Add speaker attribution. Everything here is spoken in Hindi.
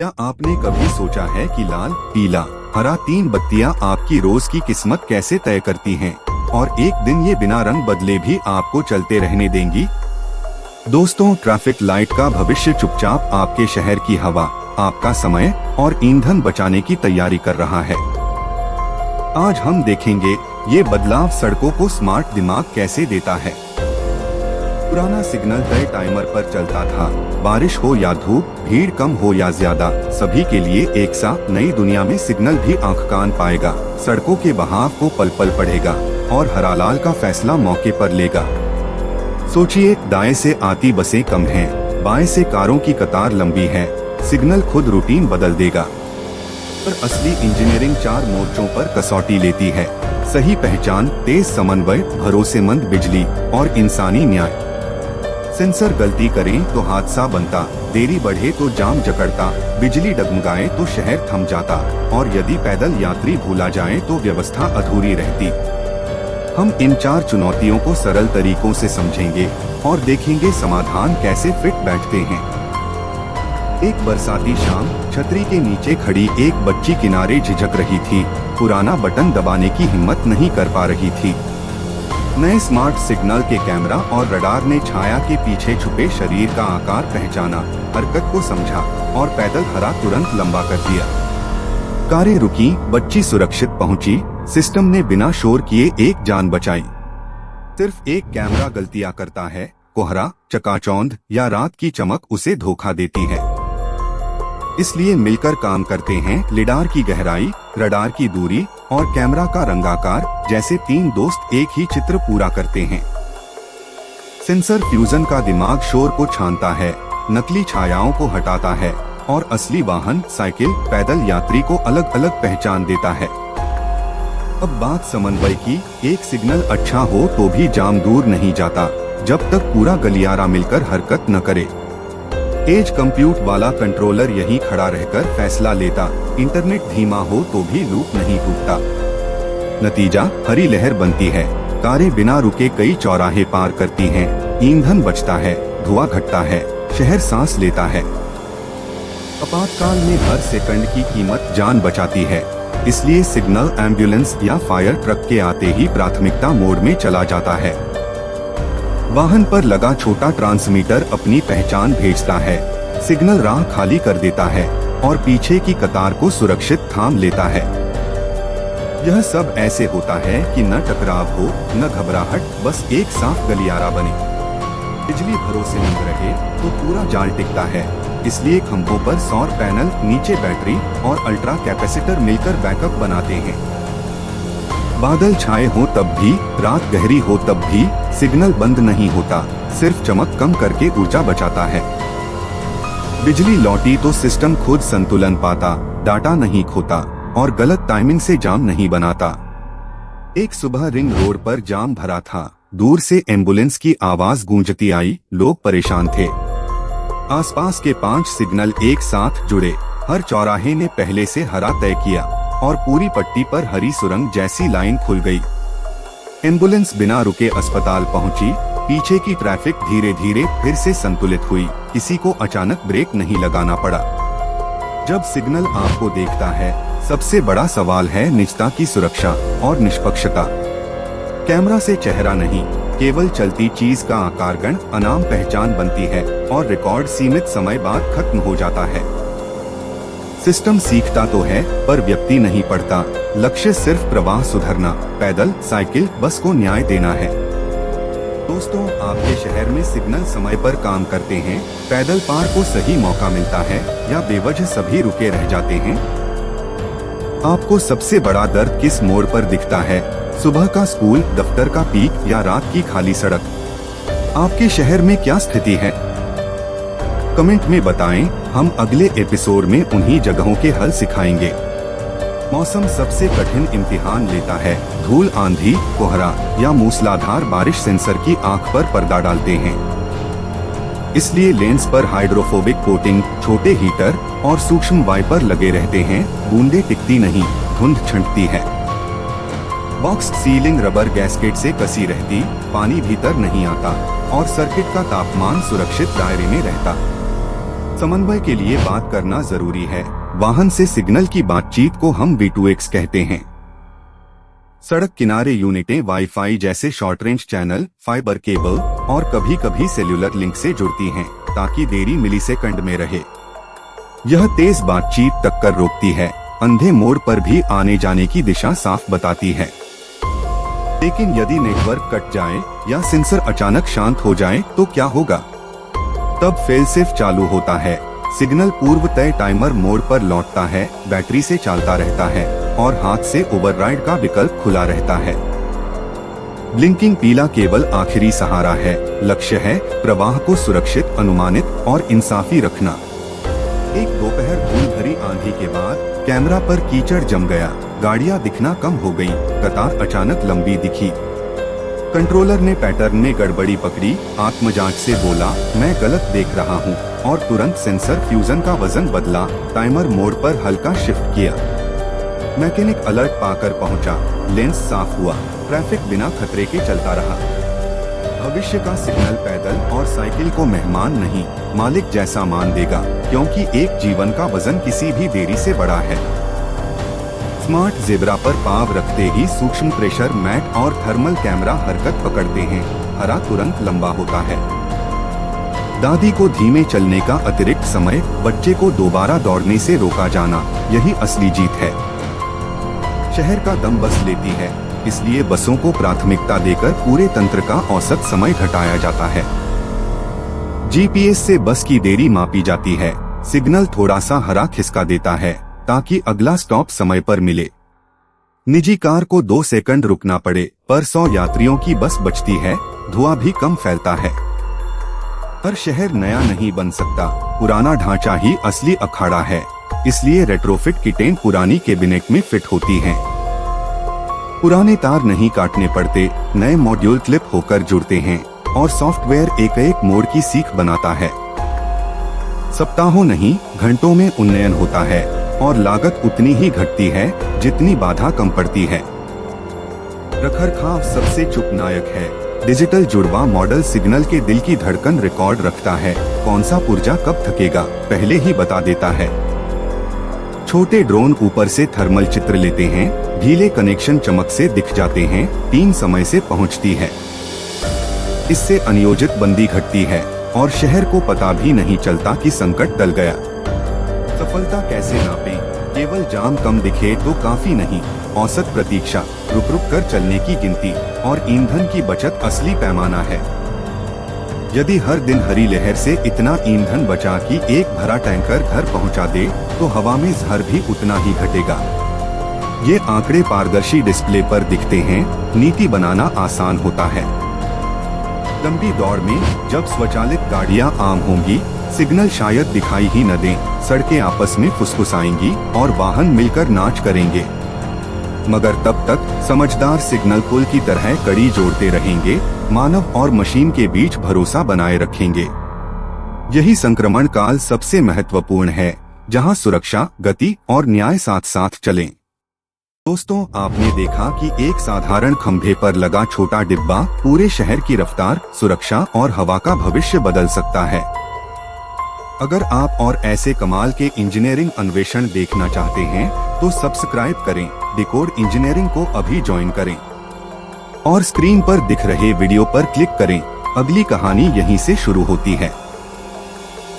Speaker 1: क्या आपने कभी सोचा है कि लाल, पीला, हरा तीन बत्तियां आपकी रोज की किस्मत कैसे तय करती हैं? और एक दिन ये बिना रंग बदले भी आपको चलते रहने देंगी। दोस्तों, ट्रैफिक लाइट का भविष्य चुपचाप आपके शहर की हवा, आपका समय और ईंधन बचाने की तैयारी कर रहा है। आज हम देखेंगे ये बदलाव सड़कों को स्मार्ट दिमाग कैसे देता है। पुराना सिग्नल तय टाइमर पर चलता था। बारिश हो या धूप, भीड़ कम हो या ज्यादा, सभी के लिए एक सा। नई दुनिया में सिग्नल भी आंख कान पाएगा, सड़कों के बहाव को पल पल पढ़ेगा और हरा लाल का फैसला मौके पर लेगा। सोचिए, दाएं से आती बसें कम हैं, बाएं से कारों की कतार लंबी है। सिग्नल खुद रूटीन बदल देगा। पर असली इंजीनियरिंग 4 मोर्चों पर कसौटी लेती है। सही पहचान, तेज समन्वय, भरोसेमंद बिजली और इंसानी न्याय। सेंसर गलती करें तो हादसा बनता, देरी बढ़े तो जाम जकड़ता, बिजली डगमगाए तो शहर थम जाता और यदि पैदल यात्री भूला जाए तो व्यवस्था अधूरी रहती। हम इन 4 चुनौतियों को सरल तरीकों से समझेंगे और देखेंगे समाधान कैसे फिट बैठते हैं। एक बरसाती शाम, छतरी के नीचे खड़ी एक बच्ची किनारे झिझक रही थी। पुराना बटन दबाने की हिम्मत नहीं कर पा रही थी। नए स्मार्ट सिग्नल के कैमरा और रडार ने छाया के पीछे छुपे शरीर का आकार पहचाना, हरकत को समझा और पैदल हरा तुरंत लंबा कर दिया। कारें रुकी, बच्ची सुरक्षित पहुंची, सिस्टम ने बिना शोर किए एक जान बचाई। सिर्फ एक कैमरा गलतियां करता है, कोहरा, चकाचौंध या रात की चमक उसे धोखा देती है। इसलिए मिलकर काम करते हैं लिडार की गहराई, रडार की दूरी और कैमरा का रंगाकार, जैसे 3 दोस्त एक ही चित्र पूरा करते हैं। सेंसर फ्यूजन का दिमाग शोर को छानता है, नकली छायाओं को हटाता है और असली वाहन, साइकिल, पैदल यात्री को अलग अलग पहचान देता है। अब बात समन्वय की। एक सिग्नल अच्छा हो तो भी जाम दूर नहीं जाता जब तक पूरा गलियारा मिलकर हरकत न करे। एज कंप्यूट वाला कंट्रोलर यहीं खड़ा रहकर फैसला लेता। इंटरनेट धीमा हो तो भी लूप नहीं टूटता। नतीजा, हरी लहर बनती है, कारें बिना रुके कई चौराहे पार करती हैं, ईंधन बचता है, धुआं घटता है, शहर सांस लेता है। आपातकाल में हर सेकंड की कीमत जान बचाती है। इसलिए सिग्नल एम्बुलेंस या फायर ट्रक के आते ही प्राथमिकता मोड में चला जाता है। वाहन पर लगा छोटा ट्रांसमीटर अपनी पहचान भेजता है, सिग्नल राह खाली कर देता है और पीछे की कतार को सुरक्षित थाम लेता है। यह सब ऐसे होता है कि न टकराव हो, न घबराहट, बस एक साफ गलियारा बने। बिजली भरोसेमंद रहे तो पूरा जाल टिकता है। इसलिए खंभों पर सौर पैनल, नीचे बैटरी और अल्ट्रा कैपेसिटर मिलकर बैकअप बनाते हैं। बादल छाए हो तब भी, रात गहरी हो तब भी, सिग्नल बंद नहीं होता, सिर्फ चमक कम करके ऊर्जा बचाता है। बिजली लौटी तो सिस्टम खुद संतुलन पाता, डाटा नहीं खोता और गलत टाइमिंग से जाम नहीं बनाता। एक सुबह रिंग रोड पर जाम भरा था। दूर से एम्बुलेंस की आवाज गूंजती आई। लोग परेशान थे। आसपास के 5 सिग्नल एक साथ जुड़े। हर चौराहे ने पहले से हरा तय किया और पूरी पट्टी पर हरी सुरंग जैसी लाइन खुल गई। एम्बुलेंस बिना रुके अस्पताल पहुंची। पीछे की ट्रैफिक धीरे धीरे फिर से संतुलित हुई। किसी को अचानक ब्रेक नहीं लगाना पड़ा। जब सिग्नल आपको देखता है, सबसे बड़ा सवाल है निजता की सुरक्षा और निष्पक्षता। कैमरा से चेहरा नहीं, केवल चलती चीज का आकारगण अनाम पहचान बनती है और रिकॉर्ड सीमित समय बाद खत्म हो जाता है। सिस्टम सीखता तो है पर व्यक्ति नहीं पढ़ता। लक्ष्य सिर्फ प्रवाह सुधरना, पैदल, साइकिल, बस को न्याय देना है। दोस्तों, आपके शहर में सिग्नल समय पर काम करते हैं? पैदल पार को सही मौका मिलता है या बेवजह सभी रुके रह जाते हैं? आपको सबसे बड़ा दर्द किस मोड़ पर दिखता है? सुबह का स्कूल, दफ्तर का पीक या रात की खाली सड़क? आपके शहर में क्या स्थिति है? कमेंट में बताएं। हम अगले एपिसोड में उन्हीं जगहों के हल सिखाएंगे। मौसम सबसे कठिन इम्तिहान लेता है। धूल, आंधी, कोहरा या मूसलाधार बारिश सेंसर की आंख पर पर्दा डालते हैं। इसलिए लेंस पर हाइड्रोफोबिक कोटिंग, छोटे हीटर और सूक्ष्म वाइपर लगे रहते हैं। बूंदे टिकती नहीं, धुंध छंटती है। बॉक्स सीलिंग रबर गैस्केट से कसी रहती, पानी भीतर नहीं आता और सर्किट का तापमान सुरक्षित दायरे में रहता। समन्वय के लिए बात करना जरूरी है। वाहन से सिग्नल की बातचीत को हम V2X कहते हैं। सड़क किनारे यूनिटें वाईफाई जैसे short range channel, fibre cable और कभी कभी सेल्यूलर लिंक से जुड़ती हैं, ताकि देरी मिलीसेकंड में रहे। यह तेज बातचीत टक्कर रोकती है, अंधे मोड़ पर भी आने जाने की दिशा साफ बताती है। लेकिन यदि नेटवर्क कट जाए या सेंसर अचानक शांत हो जाए तो क्या होगा? तब फेल सेफ चालू होता है। सिग्नल पूर्व तय टाइमर मोड पर लौटता है, बैटरी से चलता रहता है और हाथ से ओवरराइड का विकल्प खुला रहता है। ब्लिंकिंग पीला केवल आखिरी सहारा है। लक्ष्य है प्रवाह को सुरक्षित, अनुमानित और इंसाफी रखना। एक दोपहर धूल भरी आंधी के बाद कैमरा पर कीचड़ जम गया। गाड़ियां दिखना कम हो गईं, कतार अचानक लंबी दिखी। कंट्रोलर ने पैटर्न में गड़बड़ी पकड़ी, आत्मजांच से बोला, मैं गलत देख रहा हूँ, और तुरंत सेंसर फ्यूजन का वजन बदला, टाइमर मोड पर हल्का शिफ्ट किया। मैकेनिक अलर्ट पाकर पहुंचा, लेंस साफ हुआ, ट्रैफिक बिना खतरे के चलता रहा। भविष्य का सिग्नल पैदल और साइकिल को मेहमान नहीं, मालिक जैसा मान देगा, क्योंकि एक जीवन का वजन किसी भी देरी से बड़ा है। स्मार्ट ज़ेब्रा पर पाँव रखते ही सूक्ष्म प्रेशर मैट और थर्मल कैमरा हरकत पकड़ते हैं। हरा तुरंत लंबा होता है। दादी को धीमे चलने का अतिरिक्त समय, बच्चे को दोबारा दौड़ने से रोका जाना, यही असली जीत है। शहर का दम बस लेती है, इसलिए बसों को प्राथमिकता देकर पूरे तंत्र का औसत समय घटाया जाता है। जीपीएस से बस की देरी मापी जाती है। सिग्नल थोड़ा सा हरा खिसका देता है ताकि अगला स्टॉप समय पर मिले। निजी कार को 2 सेकंड रुकना पड़े, पर 100 यात्रियों की बस बचती है, धुआं भी कम फैलता है। हर शहर नया नहीं बन सकता, पुराना ढांचा ही असली अखाड़ा है। इसलिए रेट्रोफिट किटें पुरानी कैबिनेट में फिट होती हैं। पुराने तार नहीं काटने पड़ते, नए मॉड्यूल क्लिप होकर जुड़ते हैं और सॉफ्टवेयर एक मोड की सीख बनाता है। सप्ताहों नहीं, घंटों में उन्नयन होता है और लागत उतनी ही घटती है जितनी बाधा कम पड़ती है। रखरखाव सबसे चुप नायक है। डिजिटल जुड़वा मॉडल सिग्नल के दिल की धड़कन रिकॉर्ड रखता है। कौन सा पुर्जा कब थकेगा पहले ही बता देता है। छोटे ड्रोन ऊपर से थर्मल चित्र लेते हैं, ढीले कनेक्शन चमक से दिख जाते हैं, टीम समय से पहुंचती है। इससे अनियोजित बंदी घटती है और शहर को पता भी नहीं चलता कि संकट टल गया। सफलता कैसे नापें? केवल जाम कम दिखे तो काफी नहीं। औसत प्रतीक्षा, रुक रुक कर चलने की गिनती और ईंधन की बचत असली पैमाना है। यदि हर दिन हरी लहर से इतना ईंधन बचा कि एक भरा टैंकर घर पहुंचा दे, तो हवा में जहर भी उतना ही घटेगा। ये आंकड़े पारदर्शी डिस्प्ले पर दिखते हैं, नीति बनाना आसान होता है। लंबी दौड़ में जब स्वचालित गाड़ियां आम होंगी, सिग्नल शायद दिखाई ही न दें, सड़कें आपस में फुसफुसाएंगी और वाहन मिलकर नाच करेंगे। मगर तब तक समझदार सिग्नल पुल की तरह कड़ी जोड़ते रहेंगे, मानव और मशीन के बीच भरोसा बनाए रखेंगे। यही संक्रमण काल सबसे महत्वपूर्ण है, जहां सुरक्षा, गति और न्याय साथ साथ चलें। दोस्तों, आपने देखा कि एक साधारण खंभे पर लगा छोटा डिब्बा पूरे शहर की रफ्तार, सुरक्षा और हवा का भविष्य बदल सकता है। अगर आप और ऐसे कमाल के इंजीनियरिंग अन्वेषण देखना चाहते हैं तो सब्सक्राइब करें, डिकोड इंजीनियरिंग को अभी ज्वाइन करें और स्क्रीन पर दिख रहे वीडियो पर क्लिक करें। अगली कहानी यहीं से शुरू होती है।